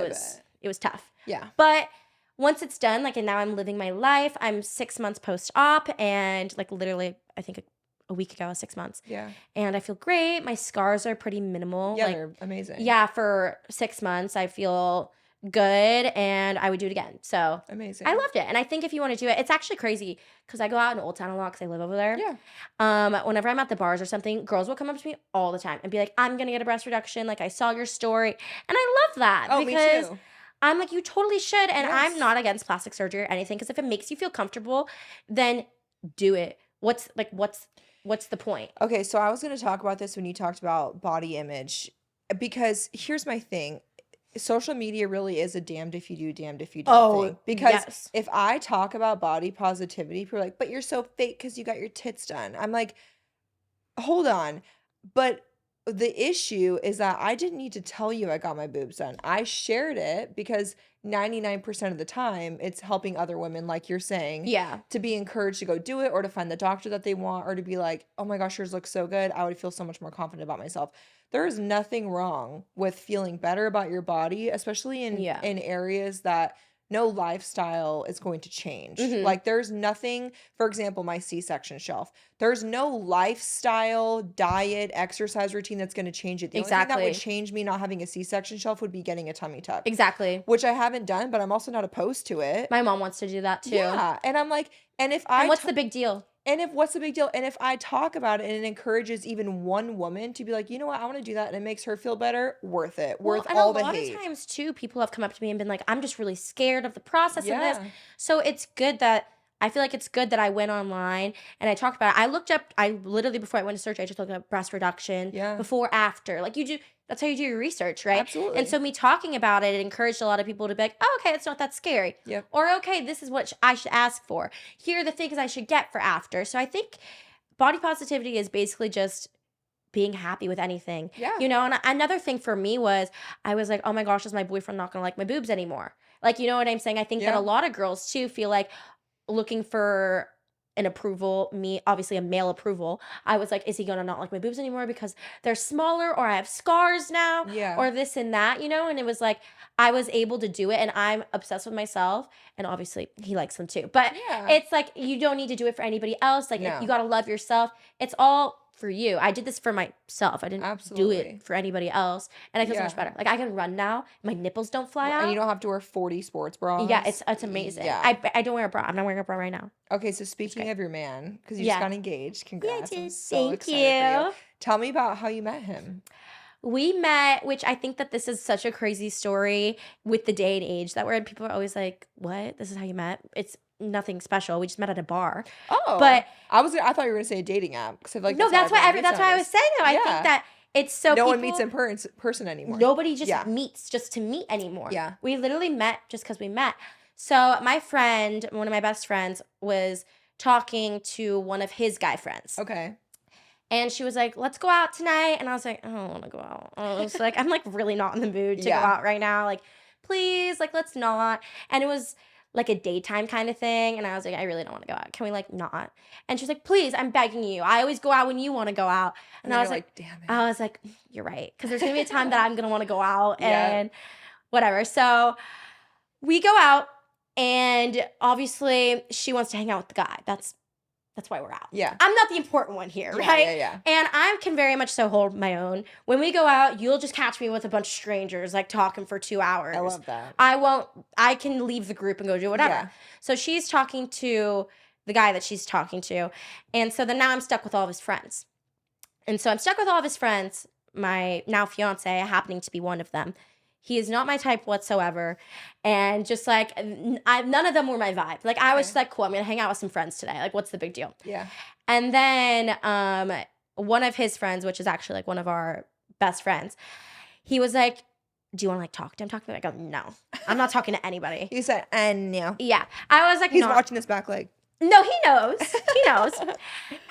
It was tough. Yeah. But once it's done, like, and now I'm living my life. I'm 6 months post-op, and like literally, I think a week ago, 6 months. Yeah. And I feel great. My scars are pretty minimal. Yeah, like, they're amazing. yeah, for 6 months, I feel good, and I would do it again. So amazing. I loved it. And I think if you want to do it, it's actually crazy because I go out in Old Town a lot because I live over there. Yeah. Whenever I'm at the bars or something, girls will come up to me all the time and be like, I'm gonna get a breast reduction. Like, I saw your story. And I love that. Oh, because me too. I'm like, you totally should. And Yes. I'm not against plastic surgery or anything, because if it makes you feel comfortable, then do it. What's the point? Okay, so I was going to talk about this when you talked about body image, because here's my thing. Social media really is a damned if you do, damned if you don't thing. Because yes. if I talk about body positivity, people are like, but you're so fake because you got your tits done. I'm like, hold on. But the issue is that I didn't need to tell you I got my boobs done. I shared it because 99% of the time it's helping other women, like you're saying, Yeah. to be encouraged to go do it, or to find the doctor that they want, or to be like, oh my gosh, yours looks so good. I would feel so much more confident about myself. There is nothing wrong with feeling better about your body, especially in Yeah. areas that no lifestyle is going to change. Mhm. Like, there's nothing, for example, my C-section shelf. There's no lifestyle, diet, exercise routine that's going to change it. The only thing that would Exactly. change me not having a C-section shelf would be getting a tummy tuck, Exactly. which I haven't done, but I'm also not opposed to it. My mom wants to do that too. Yeah, and I'm like, and if And I what's the big deal? what's the big deal? And if I talk about it and it encourages even one woman to be like, you know what, I want to do that, and it makes her feel better, worth it. Worth And all a the lot hate. of times too, people have come up to me and been like, I'm just really scared of the process of this. Yeah. So it's good that I feel like it's good that I went online and I talked about it. I literally, before I went to search, I just looked up breast reduction, Yeah. before, after. Like, you do, that's how you do your research, right? Absolutely. And so me talking about it, it encouraged a lot of people to be like, oh, okay, it's not that scary. Yep. Or, okay, this is what I should ask for. Here are the things I should get for after. So I think body positivity is basically just being happy with anything. Yeah. You know, and another thing for me was, I was like, oh my gosh, is my boyfriend not gonna like my boobs anymore? Like, you know what I'm saying? I think that Yeah. a lot of girls too feel like looking for an approval, me, obviously a male approval. I was like, is he gonna not like my boobs anymore because they're smaller, or I have scars now, Yeah. or this and that, you know? And it was like, I was able to do it, and I'm obsessed with myself, and obviously he likes them too. But Yeah. it's like, you don't need to do it for anybody else. Like, No. you gotta love yourself. It's all for you. I did this for myself. I didn't do Absolutely. it for anybody else. And I feel so Yeah. much better. Like, I can run now. My nipples don't fly out. And you don't have to wear 40 sports bras. Yeah, it's amazing. Yeah. I don't wear a bra. I'm not wearing a bra right now. Okay, so speaking of your man, because you Yeah. just got engaged, congrats. Yeah, I I'm did. so Thank excited for you. Tell me about how you met him. We met, which I think that this is such a crazy story with the day and age that we're in. People are always like, what? This is how you met? It's nothing special. We just met at a bar. Oh, But I thought you were gonna say a dating app, because like no, that's why I was saying though. I Yeah. think that it's so no one meets in person anymore. Nobody just Yeah. meets just to meet anymore. Yeah. We literally met just because we met. So my friend, one of my best friends, was talking to one of his guy friends. Okay. And she was like, let's go out tonight. And I was like, I don't want to go out. I was like, I'm like really not in the mood to Yeah. go out right now. Like, please, like, let's not. And it was like a daytime kind of thing. And I was like, I really don't want to go out. Can we like not? And she was like, please, I'm begging you. I always go out when you want to go out. And then I was you're like, damn it. I was like, you're right. Because there's going to be a time that I'm going to want to go out Yeah. and whatever. So we go out, and obviously she wants to hang out with the guy. That's why we're out. Yeah. I'm not the important one here, Yeah, right? yeah. And I can very much so hold my own. When we go out, you'll just catch me with a bunch of strangers, like talking for 2 hours. I love that. I can leave the group and go do whatever. Yeah. So she's talking to the guy that she's talking to. And so then now I'm stuck with all of his friends. And so I'm stuck with all of his friends, my now fiance happening to be one of them. He is not my type whatsoever. And just like, none of them were my vibe. Like, I was just like, cool, I'm going to hang out with some friends today. Like, what's the big deal? Yeah. And then one of his friends, which is actually like one of our best friends, he was like, do you want to like talk to him? I go, no, I'm not talking to anybody. He said, no. Yeah. I was like, He's no. watching this back like, No, he knows. He knows.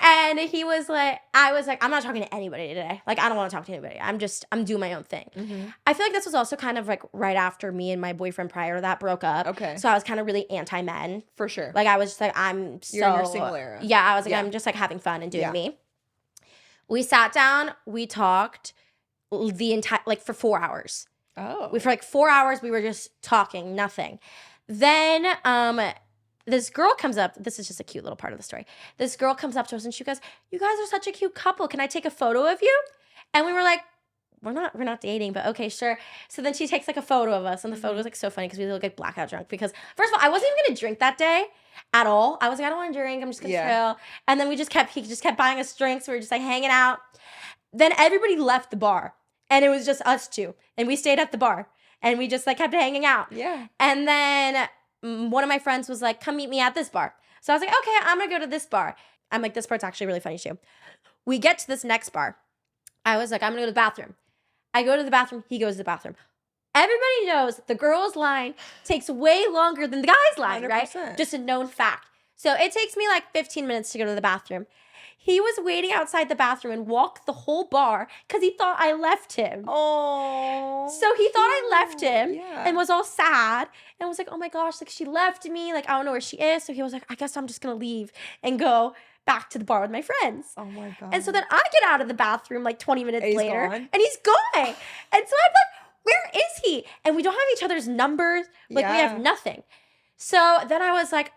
And he was like, I was like, I'm not talking to anybody today. Like, I don't want to talk to anybody. I'm doing my own thing. Mm-hmm. I feel like this was also kind of like right after me and my boyfriend prior to that broke up. Okay. So I was kind of really anti-men. For sure. Like, I was just like, You're in your single era. Yeah, I was like, I'm just like having fun and doing me. We sat down, we talked the entire, like for 4 hours. Oh. For like 4 hours, we were just talking, nothing. Then, this girl comes up. This is just a cute little part of the story. This girl comes up to us and she goes, "You guys are such a cute couple. Can I take a photo of you?" And we were like, we're not dating, but okay, sure. So then she takes like a photo of us, and the photo was like so funny because we look like blackout drunk. Because first of all, I wasn't even gonna drink that day at all. I was like, I don't want to drink. I'm just gonna chill. And then he just kept buying us drinks. We were just like hanging out. Then everybody left the bar, and it was just us two, and we stayed at the bar, and we just like kept hanging out. Yeah. And then one of my friends was like, "Come meet me at this bar." So I was like, "Okay, I'm gonna go to this bar." I'm like, "This part's actually really funny too." We get to this next bar. I was like, "I'm gonna go to the bathroom." I go to the bathroom. He goes to the bathroom. Everybody knows the girls' line takes way longer than the guys' line, 100%. Right? Just a known fact. So it takes me like 15 minutes to go to the bathroom. He was waiting outside the bathroom and walked the whole bar because he thought I left him. Oh. So he thought I left him and was all sad and was like, "Oh my gosh, like she left me. Like I don't know where she is." So he was like, "I guess I'm just going to leave and go back to the bar with my friends." Oh my God. And so then I get out of the bathroom like 20 minutes later. Gone? And he's going. And so I'm like, "Where is he?" And we don't have each other's numbers. Like we have nothing. So then I was like,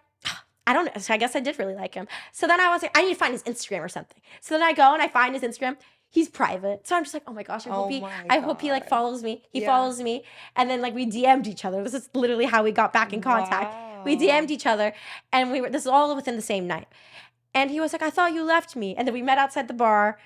I don't know. So I guess I did really like him. So then I was like, I need to find his Instagram or something. So then I go and I find his Instagram. He's private. So I'm just like, oh my gosh, I hope he like follows me. He follows me. And then like we DM'd each other. This is literally how we got back in contact. Wow. We DM'd each other and this is all within the same night. And he was like, "I thought you left me." And then we met outside the bar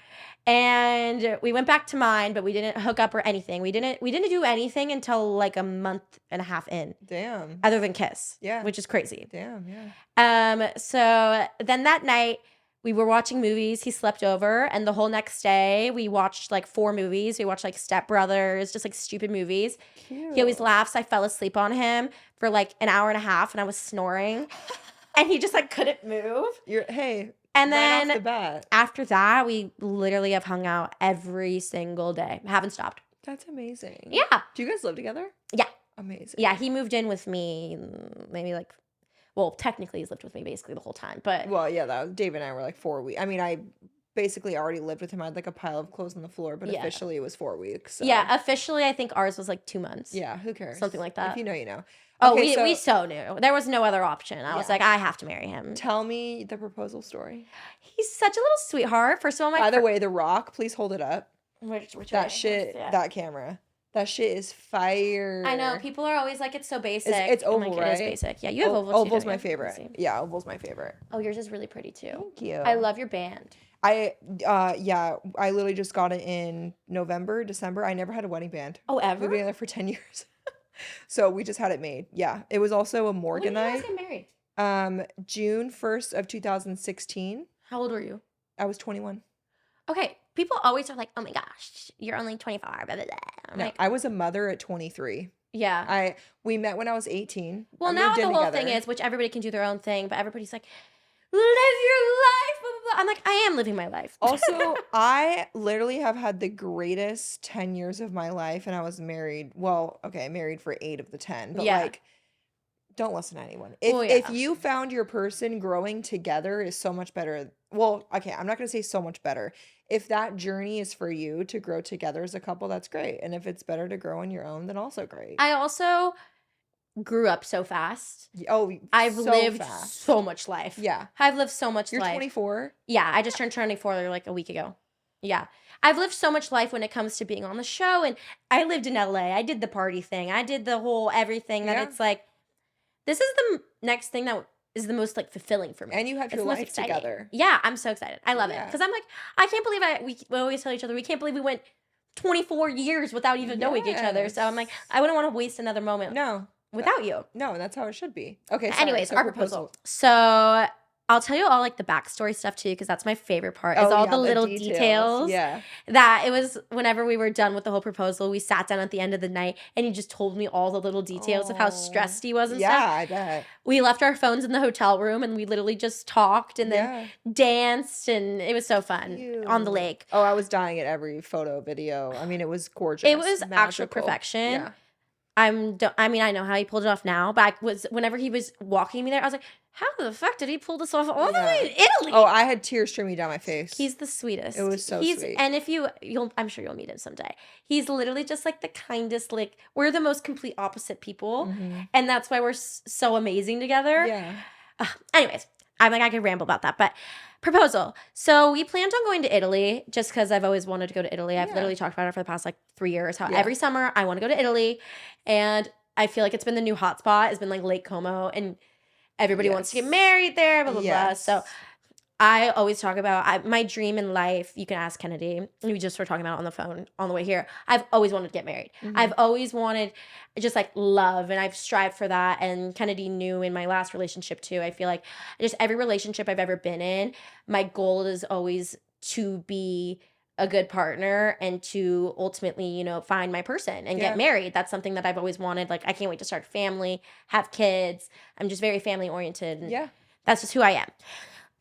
and we went back to mine, but we didn't hook up or anything. We didn't do anything until like a month and a half in. Damn. Other than kiss. Yeah. Which is crazy. Damn, yeah. So then that night we were watching movies. He slept over, and the whole next day we watched like 4 movies. We watched like Step Brothers, just like stupid movies. Cute. He always laughs. I fell asleep on him for like an hour and a half and I was snoring. And he just like couldn't move. And then right off the bat. After that, we literally have hung out every single day. Haven't stopped. That's amazing. Yeah. Do you guys live together? Yeah. Amazing. Yeah, he moved in with me maybe like, well, technically he's lived with me basically the whole time. But well, yeah, Dave and I were like 4 weeks. I mean, I basically already lived with him. I had like a pile of clothes on the floor, but officially it was 4 weeks. So. Yeah, officially I think ours was like 2 months. Yeah, who cares? Something like that. If you know, you know. Okay, we so knew. There was no other option. I was like, I have to marry him. Tell me the proposal story. He's such a little sweetheart. First of all, by the way, The Rock, please hold it up. Which that shit, that camera. That shit is fire. I know. People are always like, it's so basic. It's oval, right? It is basic. Yeah, you have oval. Oval's my favorite. Yeah, oval's my favorite. Oh, yours is really pretty too. Thank you. I love your band. I literally just got it in November, December. I never had a wedding band. Oh, ever? We've been together for 10 years. So we just had it made. Yeah. It was also a morganite. When did you guys get married? June 1st of 2016. How old were you? I was 21. Okay. People always are like, "Oh my gosh, you're only 24, blah, blah, blah." I'm no, like, I was a mother at 23. Yeah. We met when I was 18. Well, now the whole thing is, which everybody can do their own thing, but everybody's like, "Live your life, blah, blah, blah." I'm like, I am living my life. Also, I literally have had the greatest 10 years of my life, and I was married. Well, okay, married for 8 of the 10, but like, don't listen to anyone. If you found your person, growing together is so much better. Well, okay, I'm not going to say so much better. If that journey is for you to grow together as a couple, that's great. And if it's better to grow on your own, then also great. I also grew up so fast. Oh, I've lived so much life. Yeah. I've lived so much life. You're 24? Yeah, I just turned 24 like a week ago. Yeah. I've lived so much life when it comes to being on the show. And I lived in LA. I did the party thing. I did the whole everything that it's like, this is the next thing that is the most like fulfilling for me. And you have your life together. Yeah, I'm so excited. I love it. Because I'm like, I can't believe we always tell each other, we can't believe we went 24 years without even knowing each other. So I'm like, I wouldn't want to waste another moment. No. Without you. No, that's how it should be. Okay, sorry. Anyways, our proposal. So I'll tell you all like the backstory stuff too, because that's my favorite part. Is Oh, all yeah, the the little details. details. Yeah. That it was whenever we were done with the whole proposal, we sat down at the end of the night and he just told me all the little details of how stressed he was and Yeah, stuff. I bet. We left our phones in the hotel room and we literally just talked and then danced, and it was so fun on the lake. Oh, I was dying at every photo, video. I mean, it was gorgeous. It was magical. actual perfection. Yeah. I mean, I know how he pulled it off now, but whenever he was walking me there, I was like, how the fuck did he pull this off all the way in Italy? Oh, I had tears streaming down my face. He's the sweetest. It was so sweet. And if I'm sure you'll meet him someday. He's literally just like the kindest, like, we're the most complete opposite people. Mm-hmm. And that's why we're so amazing together. Yeah. Anyways, I could ramble about that, but proposal. So we planned on going to Italy just because I've always wanted to go to Italy. I've literally talked about it for the past like 3 years. How every summer I want to go to Italy, and I feel like it's been the new hotspot. It's been like Lake Como, and everybody wants to get married there. Blah blah blah. So I always talk about my dream in life. You can ask Kennedy. We just were talking about it on the phone on the way here. I've always wanted to get married. Mm-hmm. I've always wanted just like love, and I've strived for that. And Kennedy knew in my last relationship too. I feel like just every relationship I've ever been in, my goal is always to be a good partner and to ultimately, you know, find my person and get married. That's something that I've always wanted. Like, I can't wait to start a family, have kids. I'm just very family oriented. And that's just who I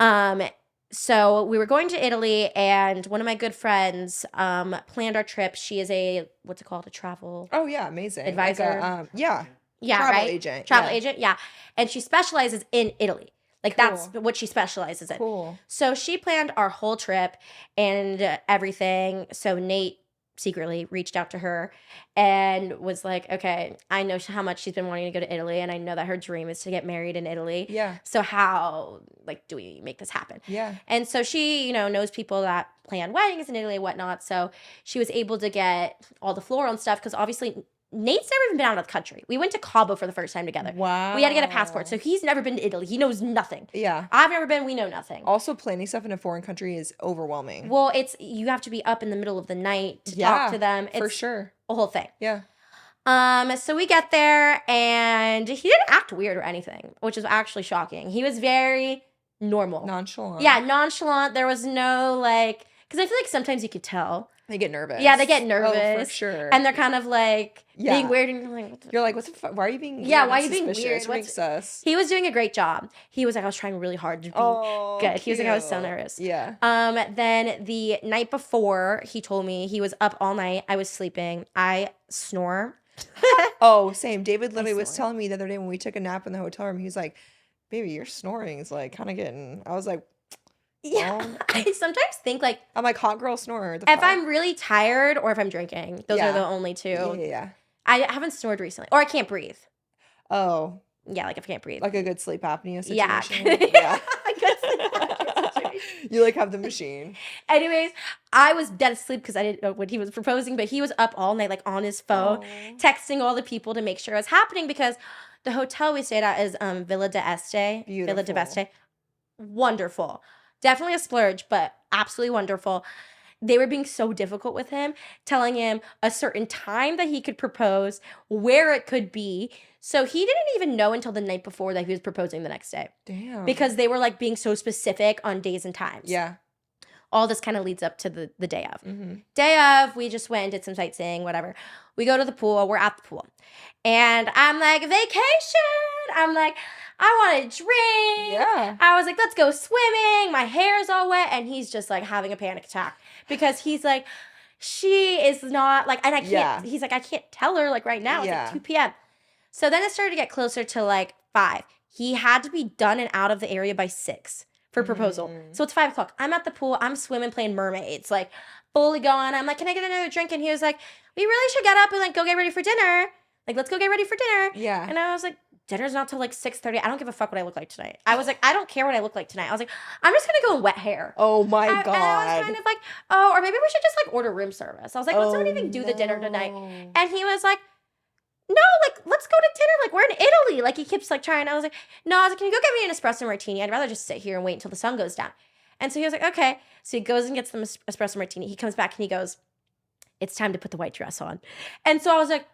am. So we were going to Italy, and one of my good friends planned our trip. She is a what's it called? A travel. Oh yeah, amazing. Advisor. Like travel agent. Travel agent. Yeah, and she specializes in Italy. Like that's what she specializes in. Cool. So she planned our whole trip and everything. So Nate secretly reached out to her and was like, okay, I know how much she's been wanting to go to Italy, and I know that her dream is to get married in Italy. Yeah. So how, like, do we make this happen? Yeah. And so she, you know, knows people that plan weddings in Italy and whatnot. So she was able to get all the floral and stuff, because obviously Nate's never even been out of the country. We went to Cabo for the first time together. Wow. We had to get a passport. So he's never been to Italy. He knows nothing. Yeah. I've never been. We know nothing. Also, planning stuff in a foreign country is overwhelming. Well, you have to be up in the middle of the night to talk to them. It's for sure. A whole thing. Yeah. So we get there, and he didn't act weird or anything, which is actually shocking. He was very normal. Nonchalant. Yeah, nonchalant. There was no, like, because I feel like sometimes you could tell. They get nervous. Yeah, they get nervous. Oh, for sure. And they're kind of like being weird, and you're like, what the fuck? Why are you being weird? Yeah, why are you being weird? What makes us? He was doing a great job. He was like, I was trying really hard to be good. He was like, I was so nervous. Yeah. Then the night before, he told me he was up all night. I was sleeping. I snore. Oh, same. David literally was telling me the other day when we took a nap in the hotel room, he was like, baby, your snoring is like kind of getting, I was like, yeah. I sometimes think like, I'm like, hot girl snorer. If I'm really tired or if I'm drinking, those are the only two. Yeah. I haven't snored recently, or I can't breathe. Oh. Yeah, like if I can't breathe. Like a good sleep apnea situation. Yeah. A good sleep apnea situation. You like have the machine. Anyways, I was dead asleep because I didn't know when he was proposing, but he was up all night, like on his phone, texting all the people to make sure it was happening, because the hotel we stayed at is Villa d'Este. Beautiful. Villa d'Este. Wonderful. Definitely a splurge, but absolutely wonderful. They were being so difficult with him, telling him a certain time that he could propose, where it could be. So he didn't even know until the night before that he was proposing the next day. Damn. Because they were like being so specific on days and times. Yeah. All this kind of leads up to the day of. Mm-hmm. Day of, we just went and did some sightseeing, whatever. We go to the pool. We're at the pool. And I'm like, vacation. I'm like, I want to drink. Yeah. I was like, let's go swimming. My hair's all wet. And he's just like having a panic attack. Because he's like, she is not like, and I can't, he's like, I can't tell her like right now. It's like 2 p.m. So then it started to get closer to like 5. He had to be done and out of the area by 6 for proposal. So it's 5 o'clock. I'm at the pool. I'm swimming, playing mermaids, like fully going. I'm like, can I get another drink? And he was like, we really should get up and like go get ready for dinner. Like, let's go get ready for dinner. Yeah. And I was like, dinner's not till like 6:30. I don't give a fuck what I look like tonight. I was like, I don't care what I look like tonight. I was like, I'm just gonna go in wet hair. Oh my God. And I was kind of like, oh, or maybe we should just like order room service. I was like, let's not even do the dinner tonight. And he was like, no, like, let's go to dinner. Like, we're in Italy. Like, he keeps like trying. I was like, no, I was like, can you go get me an espresso martini? I'd rather just sit here and wait until the sun goes down. And so he was like, okay. So he goes and gets the espresso martini. He comes back and he goes, it's time to put the white dress on. And so I was like,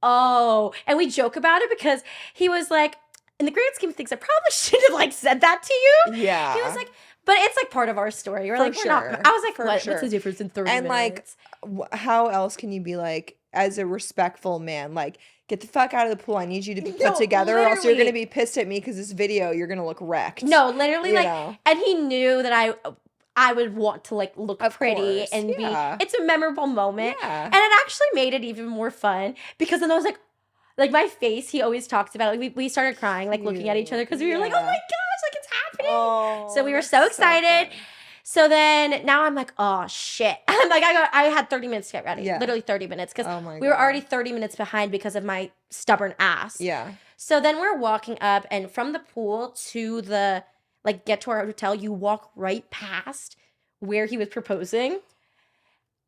oh. And we joke about it because he was like, in the grand scheme of things, I probably shouldn't have like said that to you. Yeah. He was like, but it's like part of our story. We're like, we're not. I was like, what's the difference in 30 and minutes? like, how else can you be like, as a respectful man, like, get the fuck out of the pool. I need you to be put together, or else you're gonna be pissed at me because this video you're gonna look wrecked. No, literally, like, and he knew that I would want to like look pretty and be. It's a memorable moment, and it actually made it even more fun because then I was like my face. He always talks about it. Like, we started crying, like looking at each other because we were like, oh my gosh, like it's happening. So we were so excited. So then now I'm like, oh shit. I'm like, I had 30 minutes to get ready. Yeah. Literally 30 minutes because we were already 30 minutes behind because of my stubborn ass. Yeah. So then we're walking up, and from the pool to the, like, get to our hotel, you walk right past where he was proposing.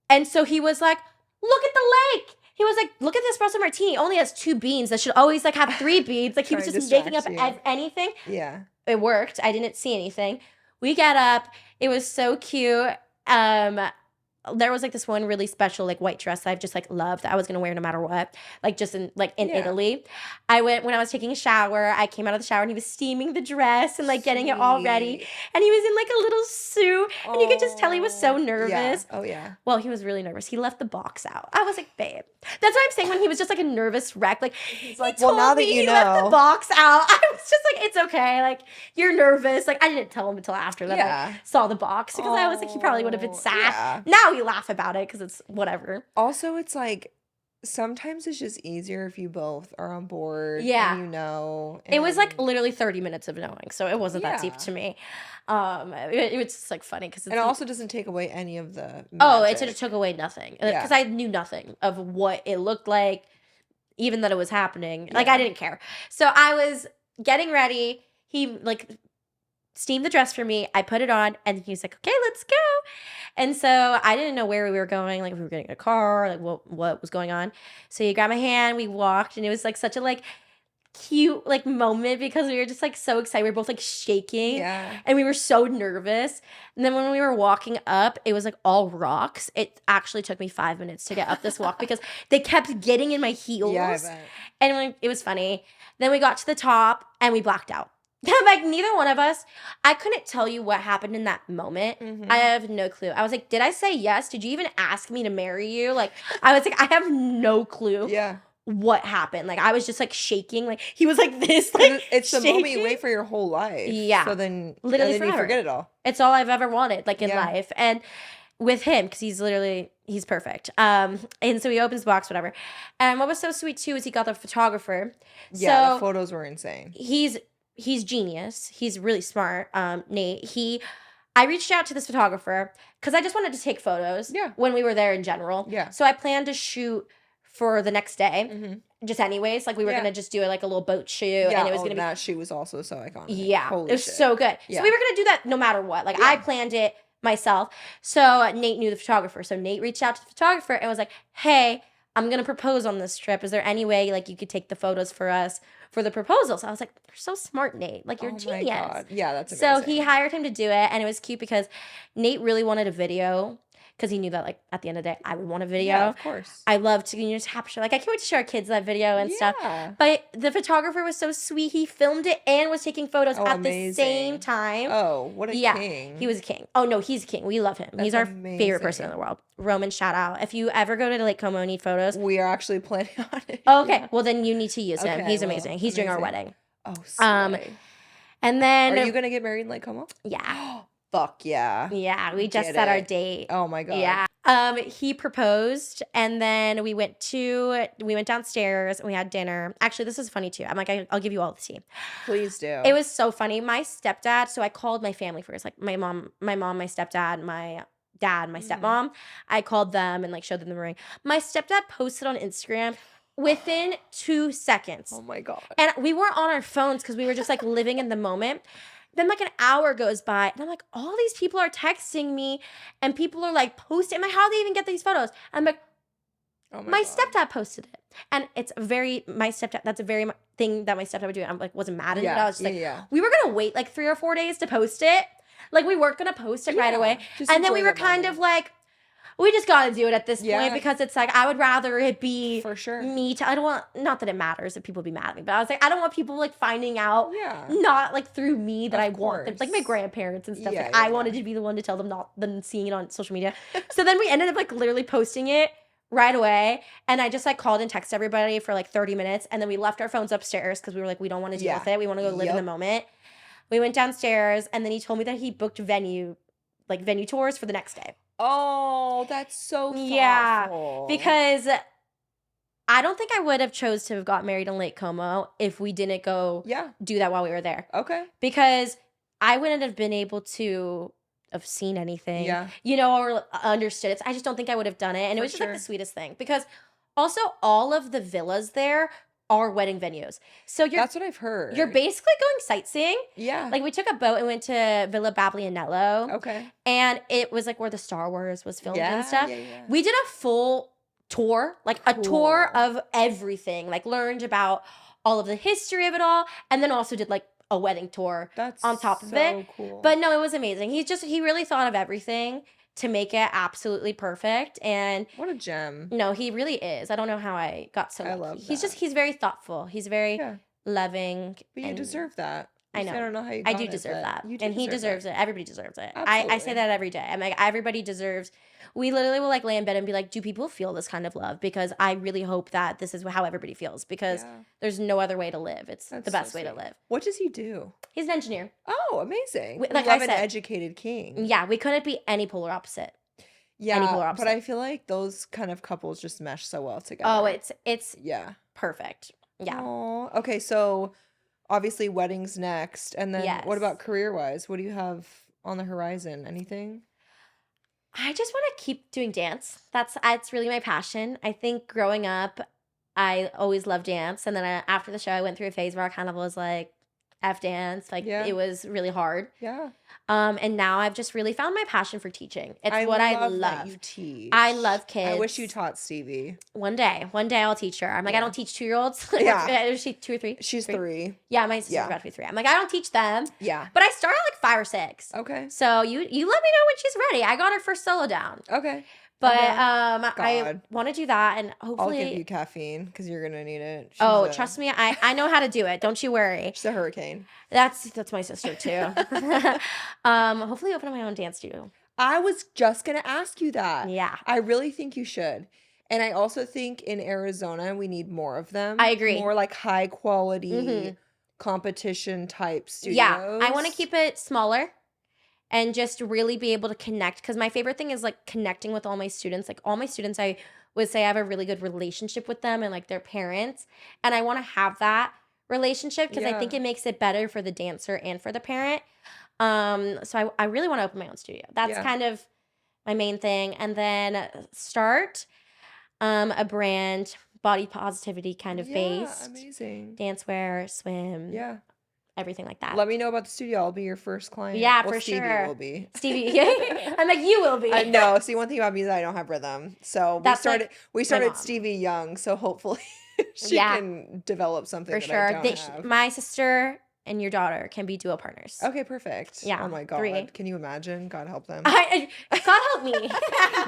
And so he was like, look at the lake. He was like, look at this espresso martini. It only has 2 beans. That should always like have 3 beans. Like he was just making up anything. Yeah. It worked. I didn't see anything. We get up. It was so cute. There was like this one really special like white dress that I've just like loved that I was gonna wear no matter what. Like just in Italy. I went when I was taking a shower. I came out of the shower and he was steaming the dress and like getting it all ready. And he was in like a little suit. And you could just tell he was so nervous. Yeah. Oh yeah. Well, he was really nervous. He left the box out. I was like, babe. That's what I'm saying when he was just like a nervous wreck. Like he's like, well, now that you know, left the box out. I was just like, it's okay. Like you're nervous. Like I didn't tell him until after that I saw the box because I was like, he probably would have been sad. Yeah. Now we laugh about it because it's whatever. Also, it's like sometimes it's just easier if you both are on board. Yeah. And you know. It was like literally 30 minutes of knowing, so it wasn't that deep to me. It was just like funny because it also doesn't take away any of the magic. Oh, it took away nothing because I knew nothing of what it looked like, even that it was happening. Like I didn't care. So I was getting ready. He like steamed the dress for me. I put it on, and he was like, okay, let's go. And so I didn't know where we were going, like if we were getting a car, like what was going on. So he grabbed my hand, we walked, and it was like such a like cute like moment because we were just like so excited. We were both like shaking. Yeah. And we were so nervous. And then when we were walking up, it was like all rocks. It actually took me 5 minutes to get up this walk because they kept getting in my heels. Yeah, I bet. And it was funny. Then we got to the top and we blacked out. Like neither one of us, I couldn't tell you what happened in that moment. Mm-hmm. I have no clue. I was like, did I say yes? Did you even ask me to marry you? Like, I was like, I have no clue. Yeah. What happened? Like, I was just like shaking. Like, he was like this. Like, it's the moment you wait for your whole life. Yeah. So then, literally, you forget it all. It's all I've ever wanted, like in life, and with him because he's perfect. And so he opens the box, whatever. And what was so sweet too is he got the photographer. Yeah, so the photos were insane. He's genius. He's really smart. Nate. I reached out to this photographer because I just wanted to take photos. Yeah. When we were there in general. Yeah. So I planned to shoot for the next day. Just anyways, like we were gonna just do like a little boat shoot, and it was gonna be that shoot was also so iconic. Yeah, Holy it was shit. so good. Yeah. So we were gonna do that no matter what. Like I planned it myself. So Nate knew the photographer. So Nate reached out to the photographer and was like, "Hey, I'm gonna propose on this trip. Is there any way like you could take the photos for us for the proposal?" So I was like, "You're so smart, Nate. Like you're a genius." My God. Yeah, that's amazing. So he hired him to do it, and it was cute because Nate really wanted a video. Because he knew that, like, at the end of the day, I would want a video. Yeah, of course. I love to, capture. Like, I can't wait to show our kids that video and stuff. But the photographer was so sweet. He filmed it and was taking photos at the same time. Oh, what a king. He was a king. Oh, no, he's a king. We love him. He's our favorite person in the world. Roman, shout out. If you ever go to Lake Como and need photos. We are actually planning on it. Okay. Well, then you need to use him. He's amazing. He's doing our wedding. Oh, sweet. And then. Are you going to get married in Lake Como? Yeah. Fuck yeah. Yeah, we just set our date. Oh my God. Yeah. He proposed and then we went downstairs and we had dinner. Actually, this is funny too. I'm like, I'll give you all the tea. Please do. It was so funny. My stepdad, so I called my family first, like my mom, my stepdad, my dad, my stepmom. I called them and like showed them the ring. My stepdad posted on Instagram within 2 seconds. Oh my God. And we weren't on our phones because we were just like living in the moment. Then like an hour goes by and I'm like, all these people are texting me and people are like posting. I'm like, how do they even get these photos? I'm like, oh my stepdad posted it. And it's that's a very thing that my stepdad would do. I'm like, wasn't mad at it. I was just like, we were going to wait like 3 or 4 days to post it. Like we weren't going to post it right away. And then we were kind of like, we just got to do it at this Yeah. point because it's like, I would rather it be For sure. me. I don't want, not that it matters if people be mad at me, but I was like, I don't want people like finding out, Yeah. not like through me that Of I want them, like my course. grandparents and stuff. Yeah, Like yeah, I wanted yeah. to be the one to tell them, not than seeing it on social media. So then we ended up like literally posting it right away. And I just like called and texted everybody for like 30 minutes. And then we left our phones upstairs because we were like, we don't want to deal Yeah. with it. We want to go live in the Yep. moment. We went downstairs and then he told me that he booked venue tours for the next day. Oh, that's so thoughtful. Yeah, because I don't think I would have chose to have got married in Lake Como if we didn't go Yeah. do that while we were there. Okay. Because I wouldn't have been able to have seen anything, Yeah. you know, or understood it. I just don't think I would have done it. And it For was just like sure. the sweetest thing. Because also all of the villas there are wedding venues. So That's what I've heard. you're basically going sightseeing. Yeah. Like we took a boat and went to Villa Bablianello. Okay. And it was like where the Star Wars was filmed Yeah, and stuff. yeah, yeah. We did a full tour, like a tour Cool. of everything, like learned about all of the history of it all, and then also did like a wedding tour That's on top of so it. cool. But no, it was amazing. He really thought of everything to make it absolutely perfect. And what a gem. no, he really is. I don't know how I got so I lucky. love He's that. he's very thoughtful. He's very Yeah. loving. But you and deserve that. I You say, know. I don't know how you I got do it, deserve but that. you do And he deserve deserves it. it. Everybody deserves it. I say Absolutely. that every day. I'm like, everybody deserves. We literally will like lay in bed and be like, do people feel this kind of love? Because I really hope that this is how everybody feels because Yeah. there's no other way to live. It's That's the so best way to sweet. live. What does he do? He's an engineer. Oh, amazing. We- We like love I an said- educated king. Yeah, we couldn't be any polar opposite. Yeah, polar but opposite. I feel like those kind of couples just mesh so well together. Oh, it's yeah. perfect. Yeah. Aw. Okay, so obviously weddings next, and then what Yes. about career-wise? What do you have on the horizon? Anything? I just want to keep doing dance. It's really my passion. I think growing up, I always loved dance, and then after the show, I went through a phase where I kind of was like, F dance, like Yeah. it was really hard. Yeah. And now I've just really found my passion for teaching. It's I what I love that love. you teach. I love I wish you kids. taught Stevie. One day I'll teach her. I'm like, I Yeah. don't teach 2-year-olds. Yeah. Is she 2 or 3? She's 3. Yeah, my sister's Yeah. about to be 3. I'm like, I don't teach them, Yeah. but I started like 5 or 6. Okay. So you let me know when she's ready. I got her first solo down. Okay. But down. I God. want to do that and I'll hopefully give you caffeine because you're gonna need it. trust me, I know how to do it. Don't you worry. She's a hurricane. That's my sister too. Hopefully open my own dance studio. I was just gonna ask you that. Yeah. I really think you should. And I also think in Arizona we need more of them. I agree. More like high quality Mhm. competition type studios. Yeah, I want to keep it smaller and just really be able to connect because my favorite thing is like connecting with all my students. Like all my students, I would say I have a really good relationship with them and like their parents. And I want to have that relationship because I Yeah. think it makes it better for the dancer and for the parent. So I really want to open my own studio. That's Yeah. kind of my main thing. And then start a brand, body positivity kind of Yeah, based, amazing. dancewear, swim, Yeah. everything like that. Let me know about the studio. I'll be your first client. Yeah, Well, for Stevie sure. will be. Stevie, I'm like, you will be. I know. See, one thing about me is I don't have rhythm. So That's like we my started mom. Stevie young, so hopefully she Yeah. can develop something For that sure. I don't have. My sister and your daughter can be duo partners. Okay, perfect. Yeah, Oh my God. 3. Can you imagine? God help them. God help me.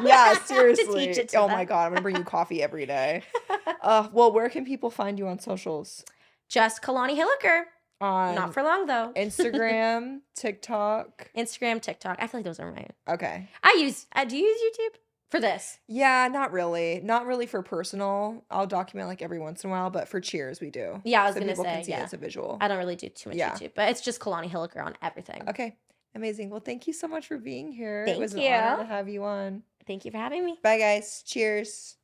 Yeah, To seriously. teach it to Oh them. my God. I'm going to bring you coffee every day. Well, where can people find you on socials? Just Kalani Hilliker. On Not for long though. Instagram, TikTok. Instagram, TikTok. I feel like those are mine. Okay. Do you use YouTube for this? Yeah, not really. Not really for personal. I'll document like every once in a while, but for Cheers we do. Yeah, I was So gonna people say, can see it yeah. as a visual. I don't really do too much Yeah. YouTube, but it's just Kalani Hilliker on everything. Okay. Amazing. Well, thank you so much for being here. Thank It was an you. honor to have you on. Thank you for having me. Bye, guys. Cheers.